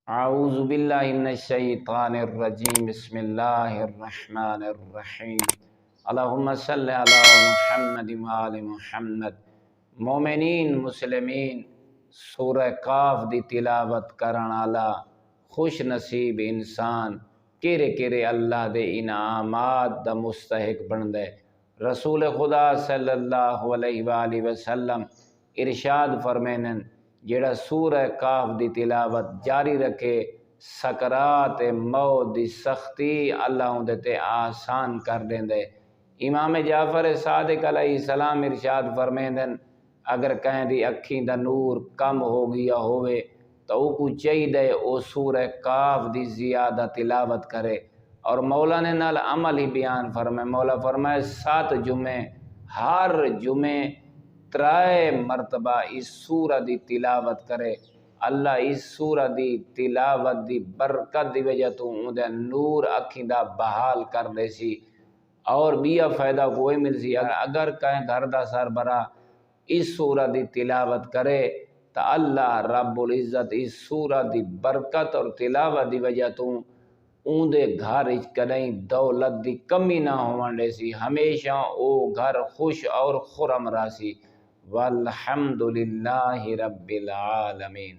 اعوذ باللہ من الشیطان الرجیم، بسم اللہ الرحمن الرحیم، اللہم صلی علی محمد وآل محمد۔ مومنین مسلمین سورہ قاف دی تلاوت کرن والا خوش نصیب انسان کیرے اللہ دے انعامات دا مستحق بندے۔ رسول خدا صلی اللہ علیہ وآلہ وسلم ارشاد فرمینن جیڑا سورہ قاف دی تلاوت جاری رکھے سکرات موت دی سختی اللہ اندے تے آسان کر دیندے۔ امام جعفر صادق علیہ السلام ارشاد فرمیندن اگر کہیں دی اکھیں دا نور کم ہو گیا ہوئے تو او کو چاہیے او سورہ قاف دی زیادہ تلاوت کرے، اور مولا نے نال عمل ہی بیان فرمائے۔ مولا فرمائے 7 جمعے ہر جمعے 3 مرتبہ اس سورہ دی تلاوت کرے، اللہ اس سورہ دی تلاوت دی برکت دی وجہ تو اندے نور اکھیں دا بحال کر دے سی، اور بیا فائدہ کوئی مل سی۔ اگر کہیں گھر دا سربراہ اس سورہ دی تلاوت کرے تو اللہ رب العزت اس سورہ دی برکت اور تلاوت دی وجہ تو اندے گھر کدیں دولت دی کمی نہ ہون دے سی، ہمیشہ او گھر خوش اور خرم رہا سی۔ والحمد للہ رب العالمین۔